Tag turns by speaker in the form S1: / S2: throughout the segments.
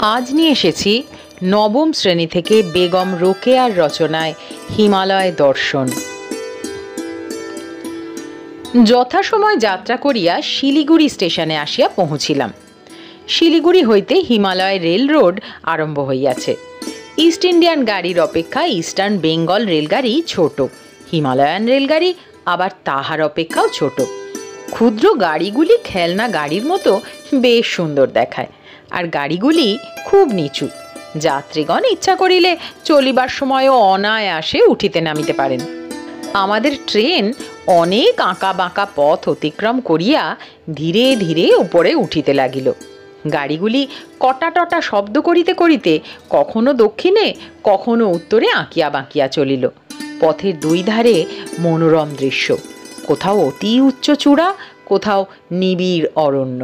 S1: আজ নিয়ে এসেছি নবম শ্রেণী থেকে বেগম রোকেয়ার রচনায় হিমালয় দর্শন। যথাসময় যাত্রা করিয়া শিলিগুড়ি স্টেশনে আসিয়া পৌঁছিলাম। শিলিগুড়ি হইতে হিমালয় রেল রোড আরম্ভ হইয়াছে। ইস্ট ইন্ডিয়ান গাড়ির অপেক্ষা ইস্টার্ন বেঙ্গল রেলগাড়ি ছোট, হিমালয়ান রেলগাড়ি আবার তাহার অপেক্ষাও ছোট। ক্ষুদ্র গাড়িগুলি খেলনা গাড়ির মতো বেশ সুন্দর দেখায়, আর গাড়িগুলি খুব নিচু। যাত্রীগণ ইচ্ছা করিলে চলিবার সময়ও অনায়াসে উঠিতে নামিতে পারেন। আমাদের ট্রেন অনেক আঁকা বাঁকা পথ অতিক্রম করিয়া ধীরে ধীরে উপরে উঠিতে লাগিল। গাড়িগুলি কটাটটা শব্দ করিতে করিতে কখনো দক্ষিণে কখনো উত্তরে আঁকিয়া বাঁকিয়া চলিল। পথের দুই ধারে মনোরম দৃশ্য, কোথাও অতি উচ্চ চূড়া, কোথাও নিবিড় অরণ্য।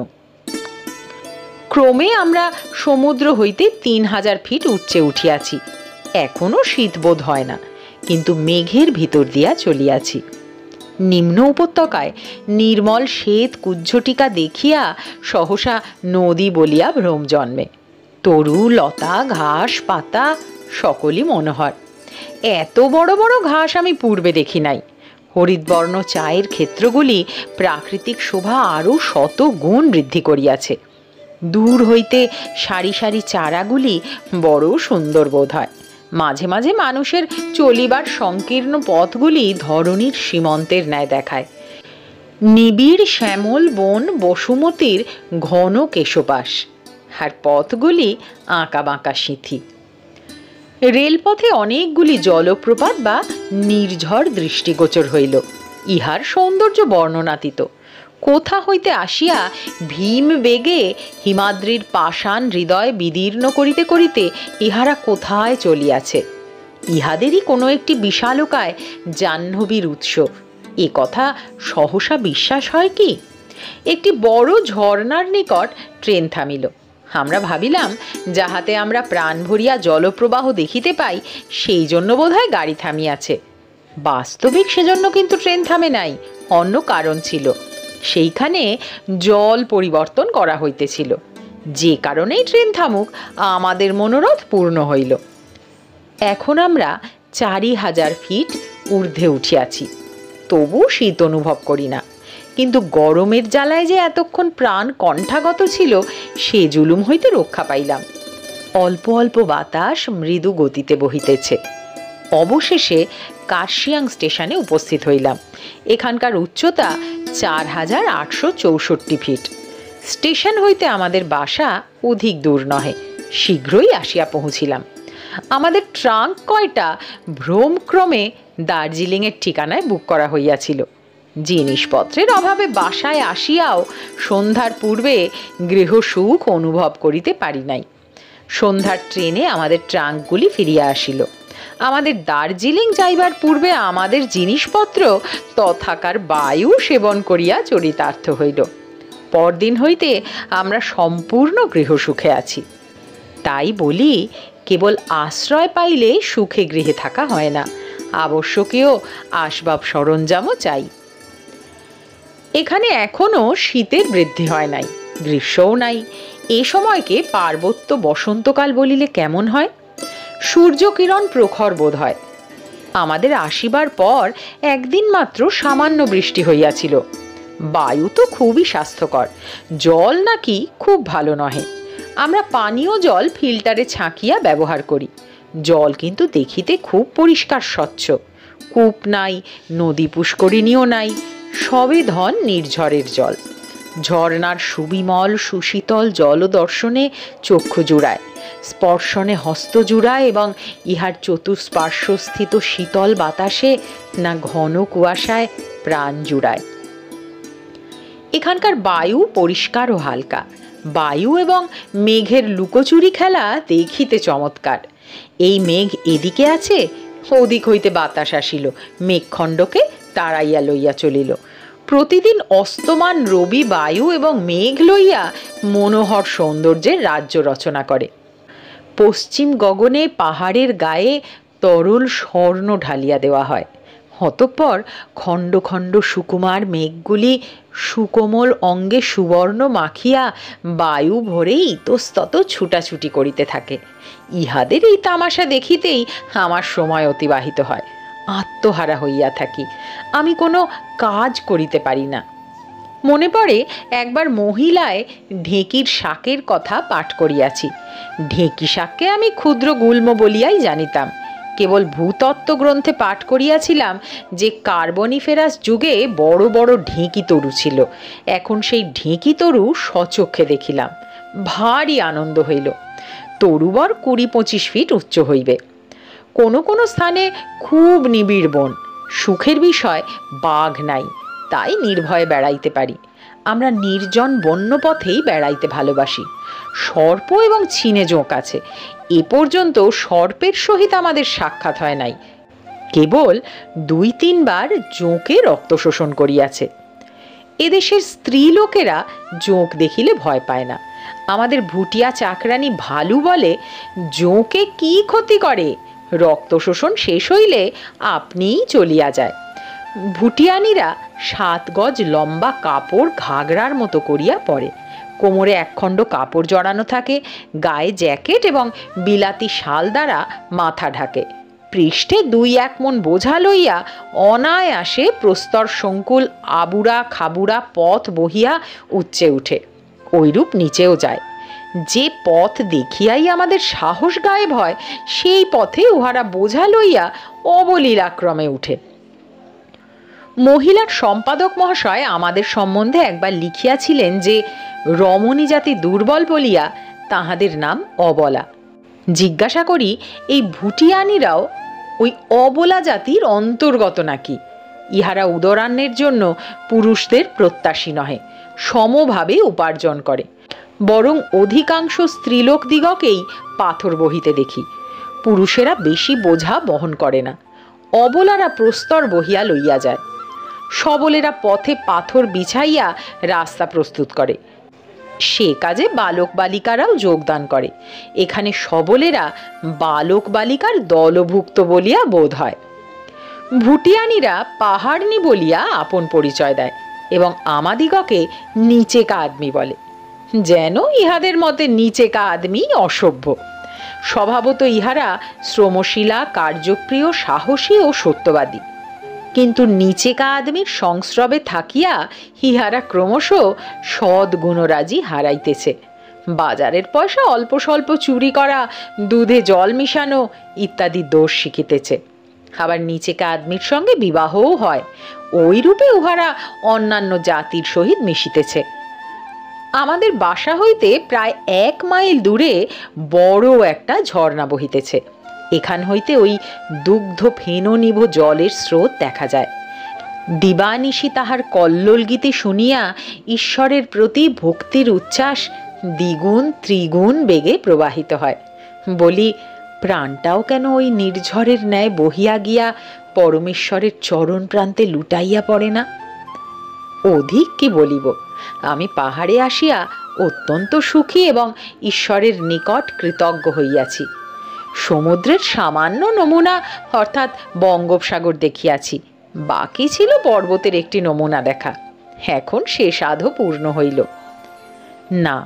S1: ক্রমে আমরা সমুদ্র হইতে 3000 ফিট উচ্চে উঠিয়াছি। এখনো শীত বোধ হয় না, কিন্তু মেঘের ভিতর দিয়া চলিয়াছি। নিম্ন উপত্যকায় নির্মল শ্বেত কুজ্ঝটিকা দেখিয়া সহসা নদী বলিয়া ভ্রম জন্মে। তরু লতা ঘাস পাতা সকলই মনোহর। এত বড় বড় ঘাস আমি পূর্বে দেখি নাই। হরিৎবর্ণ চায়ের ক্ষেত্রগুলি প্রাকৃতিক শোভা আরও 100 গুণ বৃদ্ধি করিয়াছে। দূর হইতে সারি সারি চারাগুলি বড় সুন্দর বোধ হয়। মাঝে মাঝে মানুষের চলিবার সংকীর্ণ পথগুলি ধরণীর সীমন্তের ন্যায় দেখায়। নিবিড় শ্যামল বন বসুমতীর ঘন কেশপাশ, আর পথগুলি আঁকা বাঁকা সিঁথি। রেলপথে অনেকগুলি জলপ্রপাত বা নির্ঝর দৃষ্টিগোচর হইল। ইহার সৌন্দর্য বর্ণনাতীত। কোথা হইতে আসিয়া ভীম বেগে হিমাদ্রির পাষাণ হৃদয় বিদীর্ণ করিতে করিতে ইহারা কোথায় চলিয়াছে। ইহাদেরই কোনো একটি বিশালকায় জাহ্নবীর উৎস, এ কথা সহসা বিশ্বাস হয় কি? একটি বড় ঝর্ণার নিকট ট্রেন থামিল। আমরা ভাবিলাম যাহাতে আমরা প্রাণ ভরিয়া জলপ্রবাহ দেখিতে পাই, সেই জন্য বোধহয় গাড়ি থামিয়াছে। বাস্তবিক সেজন্য কিন্তু ট্রেন থামে নাই, অন্য কারণ ছিল। সেইখানে জল পরিবর্তন করা হইতেছিল, যে কারণেই ট্রেন থামুক আমাদের মনোরথ পূর্ণ হইল। এখন আমরা 4000 ফিট ঊর্ধ্বে উঠিয়াছি, তবু শীত অনুভব করি না। কিন্তু গরমের জ্বালায় যে এতক্ষণ প্রাণ কণ্ঠাগত ছিল, সে জুলুম হইতে রক্ষা পাইলাম। অল্প অল্প বাতাস মৃদু গতিতে বহিতেছে। অবশেষে কার্শিয়াং স্টেশনে উপস্থিত হইলাম। এখানকার উচ্চতা 4864 ফিট। স্টেশন হইতে আমাদের বাসা অধিক দূর নহে, শীঘ্রই আসিয়া পৌঁছিলাম। আমাদের ট্রাঙ্ক কয়টা ভ্রমক্রমে দার্জিলিংয়ের ঠিকানায় বুক করা হইয়াছিল। জিনিসপত্রের অভাবে বাসায় আসিয়াও সন্ধ্যার পূর্বে গৃহসুখ অনুভব করিতে পারি নাই। সন্ধ্যার ট্রেনে আমাদের ট্রাঙ্কগুলি ফিরিয়া আসিল। আমাদের দার্জিলিং যাইবার পূর্বে আমাদের জিনিসপত্র তথাকার বায়ু সেবন করিয়া চরিতার্থ হইল। পরদিন হইতে আমরা সম্পূর্ণ গৃহসুখে আছি। তাই বলি, কেবল আশ্রয় পাইলে সুখে গৃহে থাকা হয় না, আবশ্যকীয় আসবাব সরঞ্জামও চাই। এখানে এখনো শীতের বৃদ্ধি হয় নাই, গ্রীষ্মও নাই। এ সময়কে পার্বত্য বসন্তকাল বলিলে কেমন হয়? সূর্যকিরণ প্রখর বোধ হয়। আমাদের আসিবার পর একদিন মাত্র সামান্য বৃষ্টি হইয়াছিল। বায়ু তো খুবই স্বাস্থ্যকর, জল নাকি খুব ভালো নহে। আমরা পানীয় জল ফিল্টারে ছাঁকিয়া ব্যবহার করি। জল কিন্তু দেখিতে খুব পরিষ্কার স্বচ্ছ। কূপ নাই, নদী পুষ্করিণীও নাই, সবে ধন নির্ঝরের জল। ঝর্ণার সুবিমল সুশীতল জল দর্শনে চক্ষু জুড়ায়, স্পর্শনে হস্ত জুড়ায় এবং ইহার চতুষ্পার্শ্বস্থিত শীতল বাতাসে না ঘন কুয়াশায় প্রাণ জুড়ায়। এখানকার বায়ু পরিষ্কার ও হালকা। বায়ু এবং মেঘের লুকোচুরি খেলা দেখিতে চমৎকার। এই মেঘ এদিকে আছে, ওদিক হইতে বাতাস আসিল, মেঘখণ্ডকে তাড়াইয়া লইয়া চলিল। প্রতিদিন অস্তমান রবি বায়ু এবং মেঘ লইয়া মনোহর সৌন্দর্যের রাজ্য রচনা করে। পশ্চিম গগনে পাহাড়ের গায়ে তরল স্বর্ণ ঢালিয়া দেওয়া হয়। অতঃপর খণ্ড খণ্ড সুকুমার মেঘগুলি সুকোমল অঙ্গে সুবর্ণ মাখিয়া বায়ু ভরে ইতস্তত ছুটাছুটি করিতে থাকে। ইহাদের এই তামাশা দেখিতেই আমার সময় অতিবাহিত হয়। আত্মহারা হইয়া থাকি, আমি কোনো কাজ করিতে পারি না। মনে পড়ে একবার মহিলায় ঢেঁকির শাকের কথা পাঠ করিয়াছি। ঢেঁকি শাককে আমি ক্ষুদ্র গুল্ম বলিয়াই জানিতাম। কেবল ভূতত্ত্ব গ্রন্থে পাঠ করিয়াছিলাম যে কার্বনিফেরাস যুগে বড় বড় ঢেঁকি তরু ছিল। এখন সেই ঢেঁকি তরু স্বচক্ষে দেখিলাম, ভারী আনন্দ হইল। তরুবর 20-25 ফিট উচ্চ হইবে। কোনো কোনো স্থানে খুব নিবিড় বন। সুখের বিষয় বাঘ নাই, তাই নির্ভয়ে বেড়াইতে পারি। আমরা নির্জন বন্য পথেই বেড়াইতে ভালোবাসি। সর্প এবং ছিনে জোঁক আছে। এ পর্যন্ত সর্পের সহিত আমাদের সাক্ষাৎ হয় নাই, কেবল 2-3 বার জোঁকে রক্ত শোষণ করিয়াছে। এদেশের স্ত্রী লোকেরা জোঁক দেখিলে ভয় পায় না। আমাদের ভুটিয়া চাকরানি ভালু বলে, জোঁকে কি ক্ষতি করে, রক্ত শোষণ শেষ হইলে আপনিই চলিয়া যায়। ভুটিয়ানিরা 7 গজ লম্বা কাপড় ঘাগরার মতো করিয়া পরে। কোমরে একখণ্ড কাপড় জড়ানো থাকে, গায়ে জ্যাকেট এবং বিলাতি শাল দ্বারা মাথা ঢাকে। পৃষ্ঠে 2-1 মণ বোঝা লইয়া অনায়াসে প্রস্তর সংকুল আবুরা খাবুরা পথ বহিয়া উচ্চে উঠে, ওইরূপ নিচেও যায়। যে পথ দেখিয়াই আমাদের সাহস গায়েব হয়, সেই পথে উহারা বোঝা লইয়া অবলীলাক্রমে উঠে। মহিলার সম্পাদক মহাশয় আমাদের সম্বন্ধে একবার লিখিয়াছিলেন যে রমণী জাতি দুর্বল বলিয়া তাহাদের নাম অবলা। জিজ্ঞাসা করি, এই ভুটিয়ানিরাও ওই অবলা জাতির অন্তর্গত নাকি? ইহারা উদরান্নের জন্য পুরুষদের প্রত্যাশী নহে, সমভাবে উপার্জন করে। বরং অধিকাংশ স্ত্রীলোক দিগকেই পাথর বহিতে দেখি। পুরুষেরা বেশি বোঝা বহন করে না, অবলারা প্রস্তর বহিয়া লইয়া যায়। সবলেরা পথে পাথর বিছাইয়া রাস্তা প্রস্তুত করে। সে কাজে বালক বালিকারাও যোগদান করে। এখানে সবলেরা বালক বালিকার দলভুক্ত বলিয়া বোধ হয়। ভুটিয়ানিরা পাহাড়নি বলিয়া আপন পরিচয় দেয় এবং আমাদিগকে নিচেকা আদমি বলে, যেন ইহাদের মতে নিচেকা আদমি অসভ্য। স্বভাবত ইহারা শ্রমশীলা, কার্যপ্রিয়, সাহসী ও সত্যবাদী। কিন্তু নিচেকা আদমির সংস্রবে থাকিয়া ইহারা ক্রমশ সদ্গুণরাজি হারাইতেছে। বাজারের পয়সা অল্প স্বল্প চুরি করা, দুধে জল মিশানো ইত্যাদি দোষ শিখিতেছে। আবার নিচেকা আদমির সঙ্গে বিবাহও হয়। ওই রূপে উহারা অন্যান্য জাতির সহিত মিশিতেছে। আমাদের বাসা হইতে প্রায় 1 মাইল দূরে বড় একটা ঝর্ণা বহিতেছে। এখান হইতে ওই দুগ্ধ ফেননিভ জলের স্রোত দেখা যায়। দিবানিশি তাহার কল্লোল গীতি শুনিয়া ঈশ্বরের প্রতি ভক্তির উচ্ছ্বাস দ্বিগুণ ত্রিগুণ বেগে প্রবাহিত হয়। বলি, প্রাণটাও কেন ওই নির্ঝরের ন্যায় বহিয়া গিয়া পরমেশ্বরের চরণ প্রান্তে লুটাইয়া পড়ে না? অধিক কি বলিব, আমি পাহাড়ে আসিয়া অত্যন্ত সুখী এবং ঈশ্বরের নিকট কৃতজ্ঞ হইয়াছি। সমুদ্রের সামান্য নমুনা অর্থাৎ বঙ্গোপসাগর দেখিয়াছি, বাকি ছিল পর্বতের একটি নমুনা দেখা। এখন সে স্বাদও পূর্ণ হইল না,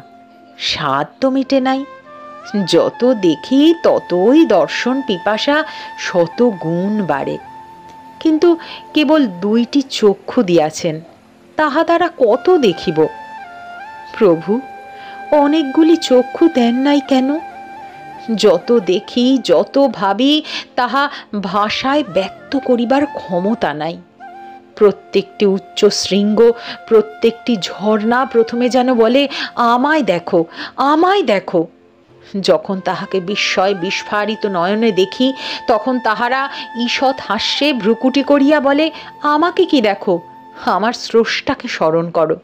S1: স্বাদ তো মিটে নাই। যত দেখি ততই দর্শন পিপাসা শত গুণ বাড়ে। কিন্তু কেবল 2টি চক্ষু দিয়াছেন, তাহা দ্বারা কত দেখিব? প্রভু, অনেকগুলি চক্ষু দেন নাই কেন? যত দেখি, যত ভাবি, তাহা ভাষায় ব্যক্ত করিবার ক্ষমতা নাই। প্রত্যেকটি উচ্চ শৃঙ্গ, প্রত্যেকটি ঝর্ণা প্রথমে যেন বলে, আমায় দেখো, আমায় দেখো। যখন তাহাকে বিস্ময় বিস্ফারিত নয়নে দেখি, তখন তাহারা ঈষৎ হাস্যে ভ্রুকুটি করিয়া বলে, আমাকে কি দেখো, আমার স্রষ্টাকে স্মরণ করো।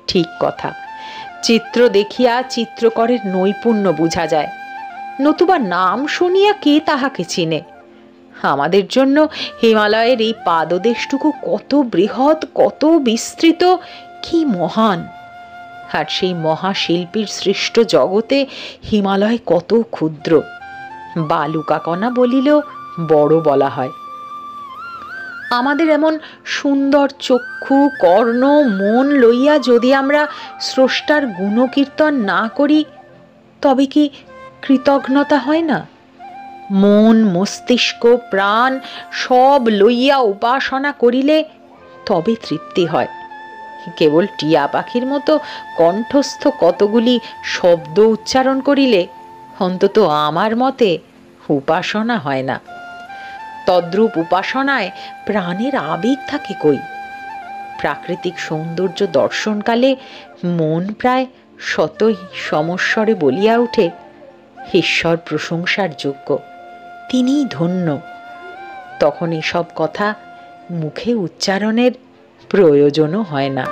S1: ঠিক কথা, চিত্র দেখিয়া চিত্রকরের নৈপুণ্য বুঝা যায়, নতুবা নাম শুনিয়া কে তাহাকে চিনে? আমাদের জন্য হিমালয়ের এই পাদদেশটুকু কত বৃহৎ, কত বিস্তৃত, কি মহান! আর সেই মহাশিল্পীর সৃষ্ট জগতে হিমালয় কত ক্ষুদ্র। বালুকাকণা বলিলেও বড় বলা হয়। আমাদের এমন সুন্দর চক্ষু, কর্ণ, মন লইয়া যদি আমরা স্রষ্টার গুণকীর্তন না করি, তবে কি কৃতজ্ঞতা হয় না? মন, মস্তিষ্ক, প্রাণ সব লইয়া উপাসনা করিলে তবে তৃপ্তি হয়। কেবল টিয়া পাখির মতো কণ্ঠস্থ কতগুলি শব্দ উচ্চারণ করিলে অন্তত আমার মতে উপাসনা হয় না। তদ্রূপ উপাসনায় প্রাণের আবেগ থাকে কই? প্রাকৃতিক সৌন্দর্য দর্শনকালে মন প্রায় শতই সমস্বরে বলিয়া ওঠে, ঈশ্বর প্রশংসার যোগ্য, তিনিই ধন্য। তখন এসব কথা মুখে উচ্চারণের প্রয়োজনও হয় না।